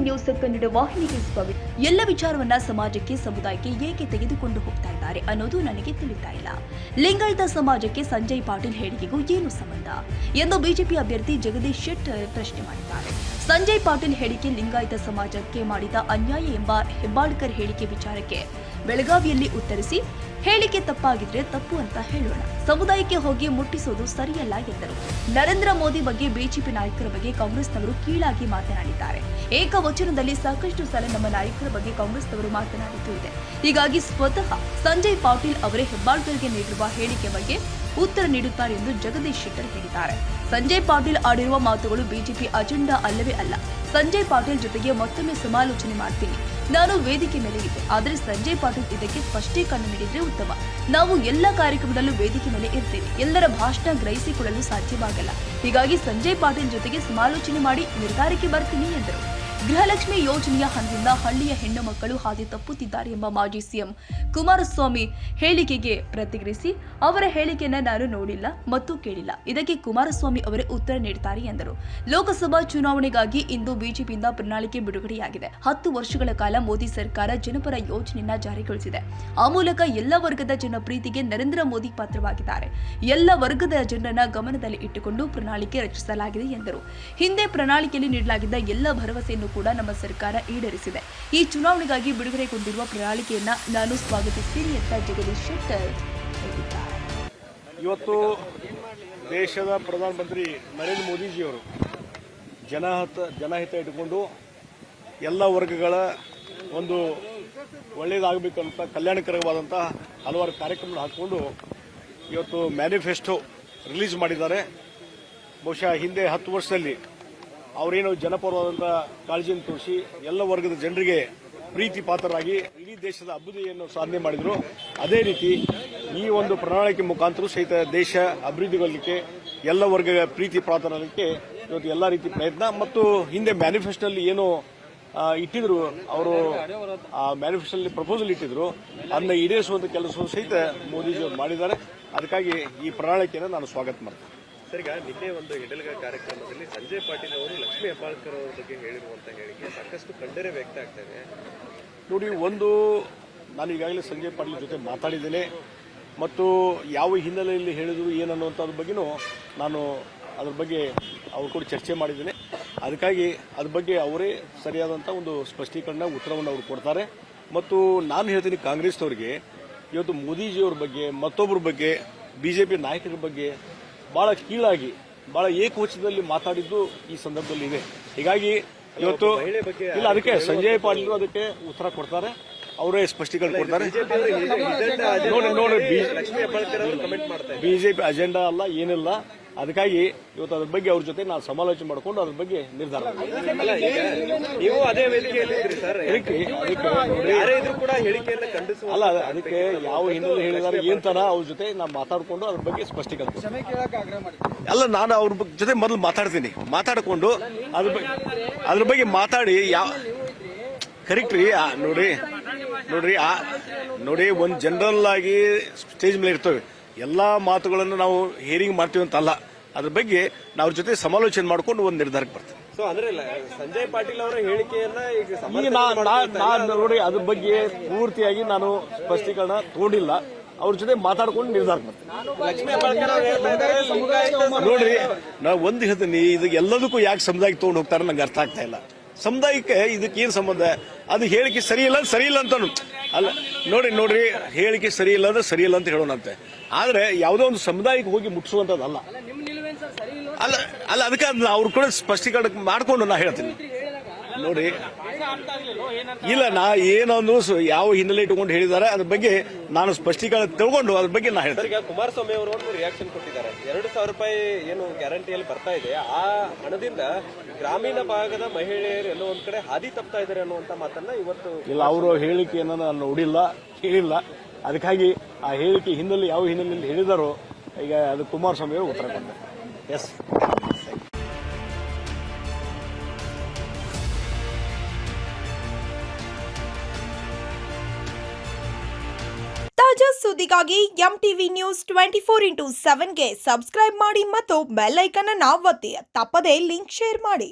News Kannada ವಾಹಿನಿಗೆ ಸ್ವಾಗತ. ಎಲ್ಲ ವಿಚಾರವನ್ನ ಸಮಾಜಕ್ಕೆ ಸಮುದಾಯಕ್ಕೆ ಏಕೆ ತೆಗೆದುಕೊಂಡು ಹೋಗ್ತಾ ಇದ್ದಾರೆ ಅನ್ನೋದು ನನಗೆ ತಿಳಿತಾ ಇಲ್ಲ. ಲಿಂಗಾಯತ ಸಮಾಜಕ್ಕೆ ಸಂಜಯ್ ಪಾಟೀಲ್ ಹೇಳಿಕೆಗೂ ಏನು ಸಂಬಂಧ ಎಂದು ಬಿಜೆಪಿ ಅಭ್ಯರ್ಥಿ ಜಗದೀಶ್ ಶೆಟ್ಟರ್ ಪ್ರಶ್ನೆ ಮಾಡಿದ್ದಾರೆ. ಸಂಜಯ್ ಪಾಟೀಲ್ ಹೇಳಿಕೆ ಲಿಂಗಾಯತ ಸಮಾಜಕ್ಕೆ ಮಾಡಿದ ಅನ್ಯಾಯ ಎಂಬ ಹೆಬ್ಬಾಳ್ಕರ್ ಹೇಳಿಕೆ ವಿಚಾರಕ್ಕೆ ಬೆಳಗಾವಿಯಲ್ಲಿ ಉತ್ತರಿಸಿ, ಹೇಳಿಕೆ ತಪ್ಪಾಗಿದ್ರೆ ತಪ್ಪು ಅಂತ ಹೇಳೋಣ, ಸಮುದಾಯಕ್ಕೆ ಹೋಗಿ ಮುಟ್ಟಿಸೋದು ಸರಿಯಲ್ಲ ಎಂದರು. ನರೇಂದ್ರ ಮೋದಿ ಬಗ್ಗೆ ಬಿಜೆಪಿ ನಾಯಕರ ಬಗ್ಗೆ ಕಾಂಗ್ರೆಸ್ನವರು ಕೀಳಾಗಿ ಮಾತನಾಡಿದ್ದಾರೆ. ಏಕವಚನದಲ್ಲಿ ಸಾಕಷ್ಟು ಸಲ ನಮ್ಮ ನಾಯಕರ ಬಗ್ಗೆ ಕಾಂಗ್ರೆಸ್ನವರು ಮಾತನಾಡಿದ್ದು ಇದೆ. ಹೀಗಾಗಿ ಸ್ವತಃ ಸಂಜಯ್ ಪಾಟೀಲ್ ಅವರೇ ಹೆಬ್ಬಾಳ್ಕರ್ಗೆ ನೀಡಿರುವ ಹೇಳಿಕೆ ಬಗ್ಗೆ ಉತ್ತರ ನೀಡುತ್ತಾರೆ ಎಂದು ಜಗದೀಶ್ ಶೆಟ್ಟರ್ ಹೇಳಿದ್ದಾರೆ. ಸಂಜಯ್ ಪಾಟೀಲ್ ಆಡಿರುವ ಮಾತುಗಳು ಬಿಜೆಪಿ ಅಜೆಂಡಾ ಅಲ್ಲವೇ ಅಲ್ಲ. ಸಂಜಯ್ ಪಾಟೀಲ್ ಜೊತೆಗೆ ಮತ್ತೊಮ್ಮೆ ಸಮಾಲೋಚನೆ ಮಾಡ್ತೀನಿ. ನಾನು ವೇದಿಕೆ ಮೇಲೆ ಇದ್ದೆ, ಆದರೆ ಸಂಜಯ್ ಪಾಟೀಲ್ ಇದಕ್ಕೆ ಸ್ಪಷ್ಟೀಕರಣ ನೀಡಿದ್ರೆ ಉತ್ತಮ. ನಾವು ಎಲ್ಲ ಕಾರ್ಯಕ್ರಮದಲ್ಲೂ ವೇದಿಕೆ ಮೇಲೆ ಇರ್ತೇವೆ. ಎಲ್ಲರ ಭಾಷಣ ಗ್ರಹಿಸಿಕೊಳ್ಳಲು ಸಾಧ್ಯವಾಗಲ್ಲ. ಹೀಗಾಗಿ ಸಂಜಯ್ ಪಾಟೀಲ್ ಜೊತೆಗೆ ಸಮಾಲೋಚನೆ ಮಾಡಿ ನಿರ್ಧಾರಕ್ಕೆ ಬರ್ತೀನಿ ಎಂದರು. ಗೃಹಲಕ್ಷ್ಮಿ ಯೋಜನೆಯ ಹಣದಿಂದ ಹಳ್ಳಿಯ ಹೆಣ್ಣು ಮಕ್ಕಳು ಹಾದಿ ತಪ್ಪುತ್ತಿದ್ದಾರೆ ಎಂಬ ಮಾಜಿ ಸಿಎಂ ಕುಮಾರಸ್ವಾಮಿ ಹೇಳಿಕೆಗೆ ಪ್ರತಿಕ್ರಿಯಿಸಿ, ಅವರ ಹೇಳಿಕೆಯನ್ನು ನಾನು ನೋಡಿಲ್ಲ ಮತ್ತು ಕೇಳಿಲ್ಲ. ಇದಕ್ಕೆ ಕುಮಾರಸ್ವಾಮಿ ಅವರೇ ಉತ್ತರ ನೀಡುತ್ತಾರೆ ಎಂದರು. ಲೋಕಸಭಾ ಚುನಾವಣೆಗಾಗಿ ಇಂದು ಬಿಜೆಪಿಯಿಂದ ಪ್ರಣಾಳಿಕೆ ಬಿಡುಗಡೆಯಾಗಿದೆ. 10 ವರ್ಷಗಳ ಕಾಲ ಮೋದಿ ಸರ್ಕಾರ ಜನಪರ ಯೋಜನೆಯನ್ನ ಜಾರಿಗೊಳಿಸಿದೆ. ಆ ಮೂಲಕ ಎಲ್ಲ ವರ್ಗದ ಜನ ಪ್ರೀತಿಗೆ ನರೇಂದ್ರ ಮೋದಿ ಪಾತ್ರವಾಗಿದ್ದಾರೆ. ಎಲ್ಲ ವರ್ಗದ ಜನರನ್ನ ಗಮನದಲ್ಲಿ ಇಟ್ಟುಕೊಂಡು ಪ್ರಣಾಳಿಕೆ ರಚಿಸಲಾಗಿದೆ ಎಂದರು. ಹಿಂದೆ ಪ್ರಣಾಳಿಕೆಯಲ್ಲಿ ನೀಡಲಾಗಿದ್ದ ಎಲ್ಲ ಭರವಸೆಯನ್ನು ಕೂಡ ನಮ್ಮ ಸರ್ಕಾರ ಈಡೇರಿಸಿದೆ. ಈ ಚುನಾವಣೆಗಾಗಿ ಬಿಡುಗಡೆಗೊಂಡಿರುವ ಪ್ರಣಾಳಿಕೆಯನ್ನ ನಾನು ಸ್ವಾಗತಿಸ್ತೀನಿ ಅಂತ ಜಗದೀಶ್ ಶೆಟ್ಟರ್ ಹೇಳಿದ್ದಾರೆ. ಇವತ್ತು ದೇಶದ ಪ್ರಧಾನಮಂತ್ರಿ ನರೇಂದ್ರ ಮೋದಿಜಿಯವರು ಜನಹಿತ ಇಟ್ಟುಕೊಂಡು ಎಲ್ಲ ವರ್ಗಗಳ ಒಂದು ಒಳ್ಳೆಯದಾಗಬೇಕಂತ ಕಲ್ಯಾಣಕರವಾದಂಥ ಹಲವಾರು ಕಾರ್ಯಕ್ರಮ ಹಾಕಿಕೊಂಡು ಇವತ್ತು ಮ್ಯಾನಿಫೆಸ್ಟೋ ರಿಲೀಸ್ ಮಾಡಿದ್ದಾರೆ. ಬಹುಶಃ ಹಿಂದೆ 10 ವರ್ಷದಲ್ಲಿ ಅವರೇನು ಜನಪರವಾದಂಥ ಕಾಳಜಿಯನ್ನು ತೋರಿಸಿ ಎಲ್ಲ ವರ್ಗದ ಜನರಿಗೆ ಪ್ರೀತಿ ಪಾತ್ರರಾಗಿ ಇಡೀ ದೇಶದ ಅಭಿವೃದ್ಧಿಯನ್ನು ಸಾಧನೆ ಮಾಡಿದರು. ಅದೇ ರೀತಿ ಈ ಒಂದು ಪ್ರಣಾಳಿಕೆ ಮುಖಾಂತರ ಸಹಿತ ದೇಶ ಅಭಿವೃದ್ಧಿಗೊಳ್ಳಲಿಕ್ಕೆ ಎಲ್ಲ ವರ್ಗದ ಪ್ರೀತಿ ಪಾತ್ರರಾಗಲಿಕ್ಕೆ ಇವತ್ತು ಎಲ್ಲ ರೀತಿ ಪ್ರಯತ್ನ ಮತ್ತು ಹಿಂದೆ ಮ್ಯಾನಿಫೆಸ್ಟೋಲ್ಲಿ ಏನು ಇಟ್ಟಿದ್ರು, ಅವರು ಆ ಮ್ಯಾನಿಫೆಸ್ಟೋಲ್ಲಿ ಪ್ರಪೋಸಲ್ ಇಟ್ಟಿದ್ರು, ಅದನ್ನ ಈಡೇರಿಸುವಂಥ ಕೆಲಸವನ್ನು ಸಹಿತ ಮೋದಿಜಿಯವರು ಮಾಡಿದ್ದಾರೆ. ಅದಕ್ಕಾಗಿ ಈ ಪ್ರಣಾಳಿಕೆಯನ್ನು ನಾನು ಸ್ವಾಗತ ಮಾಡ್ತೇನೆ. ಸರ್, ಈಗ ನಿನ್ನೆ ಒಂದು ಹಿಡಲ್ಗ ಕಾರ್ಯಕ್ರಮದಲ್ಲಿ ಸಂಜಯ್ ಪಾಟೀಲ್ ಅವರು ಲಕ್ಷ್ಮೀ ಹೆಬ್ಬಾಳ್ಕರ್ ಅವರ ಬಗ್ಗೆ ಹೇಳಿರುವಂತ ಹೇಳಿಕೆ ಸಾಕಷ್ಟು ಖಂಡನೆ ವ್ಯಕ್ತ ಆಗ್ತಾ ಇದೆ. ನೋಡಿ, ಒಂದು ನಾನು ಈಗಾಗಲೇ ಸಂಜಯ್ ಪಾಟೀಲ್ ಜೊತೆ ಮಾತಾಡಿದ್ದೇನೆ ಮತ್ತು ಯಾವ ಹಿನ್ನೆಲೆಯಲ್ಲಿ ಹೇಳಿದ್ರು ಏನನ್ನುವಂಥದ್ರ ಬಗ್ಗೆನೂ ನಾನು ಅದ್ರ ಬಗ್ಗೆ ಅವ್ರ ಕೂಡ ಚರ್ಚೆ ಮಾಡಿದ್ದೇನೆ. ಅದಕ್ಕಾಗಿ ಅದ್ರ ಬಗ್ಗೆ ಅವರೇ ಸರಿಯಾದಂಥ ಒಂದು ಸ್ಪಷ್ಟೀಕರಣ ಉತ್ತರವನ್ನು ಅವರು ಕೊಡ್ತಾರೆ. ಮತ್ತು ನಾನು ಹೇಳ್ತೀನಿ, ಕಾಂಗ್ರೆಸ್ನವ್ರಿಗೆ ಇವತ್ತು ಮೋದಿಜಿಯವ್ರ ಬಗ್ಗೆ ಮತ್ತೊಬ್ಬರ ಬಗ್ಗೆ ಬಿಜೆಪಿ ನಾಯಕರ ಬಗ್ಗೆ ಬಹಳ ಕೀಳಾಗಿ ಬಹಳ ಏಕವಚನದಲ್ಲಿ ಮಾತಾಡಿದ್ದು ಈ ಸಂದರ್ಭದಲ್ಲಿ ಇದೆ. ಹೀಗಾಗಿ ಇವತ್ತು ಇಲ್ಲ, ಅದಕ್ಕೆ ಸಂಜಯ್ ಪಾಟೀಲ್ ಅದಕ್ಕೆ ಉತ್ತರ ಕೊಡ್ತಾರೆ, ಅವರೇ ಸ್ಪಷ್ಟೀಕರಣ ಕೊಡ್ತಾರೆ. ನೋಡಿ, ಬಿಜೆಪಿ ಅಜೆಂಡಾ ಅಲ್ಲ, ಏನಿಲ್ಲ. ಅದಕ್ಕಾಗಿ ಇವತ್ತು ಅದ್ರ ಬಗ್ಗೆ ಅವ್ರ ಜೊತೆ ನಾನು ಸಮಾಲೋಚನೆ ಮಾಡಿಕೊಂಡು ಅದ್ರ ಬಗ್ಗೆ ನಿರ್ಧಾರ ನೀವು ಅದೇ ವೇದಿಕೆಯಲ್ಲಿ ಸರ್. ಅಲ್ಲ, ಅದಕ್ಕೆ ಯಾವ ಹಿನ್ನೆಲೆ ಹೇಳಿದಾರೆ ಏನ್ತಾನ ಅವ್ರ ಜೊತೆ ನಾನು ಮಾತಾಡಿಕೊಂಡು ಅದ್ರ ಬಗ್ಗೆ ಸ್ಪಷ್ಟೀಕರಣ ಅಲ್ಲ, ನಾನು ಅವ್ರ ಜೊತೆ ಮೊದಲು ಮಾತಾಡಿಕೊಂಡು ಅದ್ರ ಬಗ್ಗೆ ಮಾತಾಡಿ ಯಾವ ಕರೆಕ್ಟ್ ರೀ. ನೋಡಿ, ಒಂದು ಜನರಲ್ ಆಗಿ ಸ್ಟೇಜ್ ಮೇಲೆ ಇರ್ತವೆ, ಎಲ್ಲಾ ಮಾತುಗಳನ್ನು ನಾವು ಹಿಯರಿಂಗ್ ಮಾಡ್ತೀವಿ ಅಂತ ಅಲ್ಲ. ಅದ್ರ ಬಗ್ಗೆ ನಾವು ಅವ್ರ ಜೊತೆ ಸಮಾಲೋಚನೆ ಮಾಡ್ಕೊಂಡು ಒಂದು ನಿರ್ಧಾರಕ್ಕೆ ಬರ್ತೇವೆ. ಸೊ ಅಂದ್ರೆ ಸಂಜಯ್ ಪಾಟೀಲ್ ಅವರ ಹೇಳಿಕೆಯನ್ನ ನೋಡಿ, ಅದ್ರ ಬಗ್ಗೆ ಪೂರ್ತಿಯಾಗಿ ನಾನು ಸ್ಪಷ್ಟೀಕರಣ ತಗೊಂಡಿಲ್ಲ. ಅವ್ರ ಜೊತೆ ಮಾತಾಡ್ಕೊಂಡು ನಿರ್ಧಾರ ಮಾಡ್ತೀನಿ. ನೋಡ್ರಿ, ನಾವು ಒಂದು ಹೇಳ್ತೀನಿ, ಇದು ಎಲ್ಲದಕ್ಕೂ ಯಾಕೆ ಸಮುದಾಯಕ್ಕೆ ತಗೊಂಡು ಹೋಗ್ತಾರೆ ನಂಗೆ ಅರ್ಥ ಆಗ್ತಾ ಇಲ್ಲ. ಸಮುದಾಯಕ್ಕೆ ಇದಕ್ಕೆ ಏನ್ ಸಂಬಂಧ? ಅದು ಹೇಳಿಕೆ ಸರಿ ಇಲ್ಲ ಅಂತ ಅಲ್ಲ. ನೋಡ್ರಿ, ಹೇಳಿಕೆ ಸರಿ ಇಲ್ಲ ಅಂದ್ರೆ ಸರಿ ಇಲ್ಲ ಅಂತ ಹೇಳೋಣಂತೆ. ಆದ್ರೆ ಯಾವುದೋ ಒಂದು ಸಮುದಾಯಕ್ಕೆ ಹೋಗಿ ಮುಟ್ಟಿಸುವಂತದ್ದಲ್ಲ. ಅಲ್ಲ ಅದಕ್ಕೆ ಅವ್ರು ಕೂಡ ಸ್ಪಷ್ಟೀಕರಣ ಮಾಡ್ಕೊಂಡು ನಾ ಹೇಳ್ತೀನಿ. ನೋಡಿ, ಇಲ್ಲ, ನಾ ಏನೊಂದು ಯಾವ ಹಿನ್ನೆಲೆ ಇಟ್ಟುಕೊಂಡು ಹೇಳಿದ್ದಾರೆ ಅದ್ರ ಬಗ್ಗೆ ನಾನು ಸ್ಪಷ್ಟೀಕರಣ ತಗೊಂಡು ಅದ್ರ ಬಗ್ಗೆ ನಾ ಹೇಳ್ತೀನಿ. ಈಗ ಕುಮಾರಸ್ವಾಮಿ ಅವರು ಒಂದು ರಿಯಾಕ್ಷನ್ ಕೊಟ್ಟಿದ್ದಾರೆ. 2,000 ರೂಪಾಯಿ ಏನು ಗ್ಯಾರಂಟಿಯಲ್ಲಿ ಬರ್ತಾ ಇದೆ, ಆ ಹಣದಿಂದ ಗ್ರಾಮೀಣ ಭಾಗದ ಮಹಿಳೆಯರು ಎಲ್ಲೋ ಒಂದ್ ಕಡೆ ಹಾದಿ ತಪ್ತಾ ಇದ್ದಾರೆ ಅನ್ನುವಂತ ಮಾತನ್ನ ಇವತ್ತು ಇಲ್ಲ, ಅವರು ಹೇಳಿಕೆಯನ್ನು ನಾನು ನೋಡಿಲ್ಲ, ಕೇಳಿಲ್ಲ. ಅದಕ್ಕಾಗಿ ಆ ಹೇಳಿಕೆ ಹಿನ್ನೆಲೆ ಯಾವ ಹಿನ್ನೆಲೆಯಲ್ಲಿ ಹೇಳಿದಾರೋ ಈಗ ಅದು ಕುಮಾರಸ್ವಾಮಿ ಅವರು ಉತ್ತರ ಕೊಡ್ತಾರೆ. ಎಸ್. ತಾಜಾ ಸುದ್ದಿಗಾಗಿ MTV News 24/7 ಗೆ ಸಬ್ಸ್ಕ್ರೈಬ್ ಮಾಡಿ ಮತ್ತು ಬೆಲ್ ಐಕಾನ್ ಅನ್ನು ಒತ್ತಿ. ತಪ್ಪದೇ ಲಿಂಕ್ ಶೇರ್ ಮಾಡಿ.